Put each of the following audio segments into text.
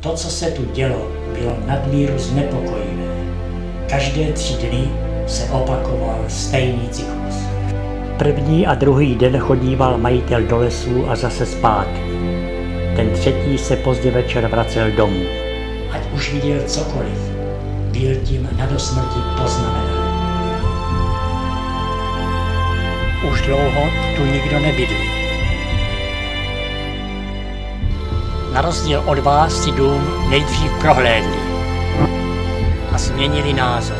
To, co se tu dělo, bylo nadmíru znepokojivé. Každé 3 dny se opakoval stejný cyklus. První a druhý den chodíval majitel do lesů a zase zpátky. Ten třetí se pozdě večer vracel domů. Ať už viděl cokoliv, byl tím nadosmrti poznamenaný. Už dlouho tu nikdo nebydlí. Na rozdíl od vás si dům nejdřív prohlédli a změnili názor.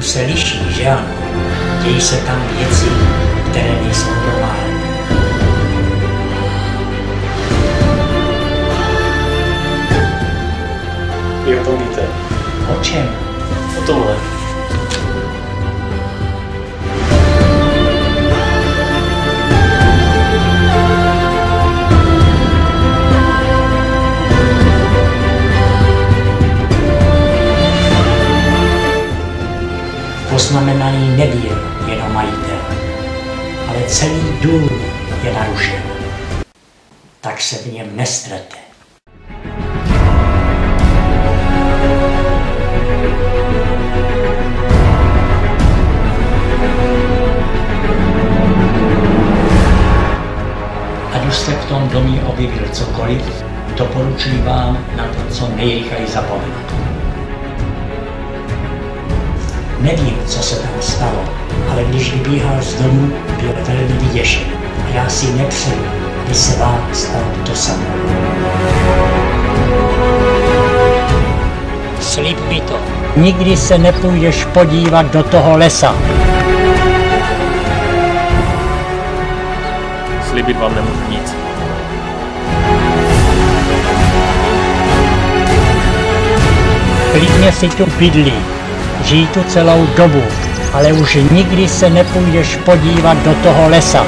Se liší, že ano? Dějí se tam věci, které nejsou normální. Vy o tom víte? O čem? O tomhle. Poznamenaný nebyl jenom majitel, ale celý dům je narušen. Tak se v něm nestrete. Ať už se v tom domě objevil cokoliv, doporučuji vám na to co nejrychleji zapomenout. Nevím, co se tam stalo, ale když vybíhal z domu, byl velmi vyděšen a já si nepřeju, aby se vám stalo to samé. Slib mi to. Nikdy se nepůjdeš podívat do toho lesa. Slíbit vám nemůžu nic. Klidně si tu bydlí. Žij tu celou dobu, ale už nikdy se nepůjdeš podívat do toho lesa.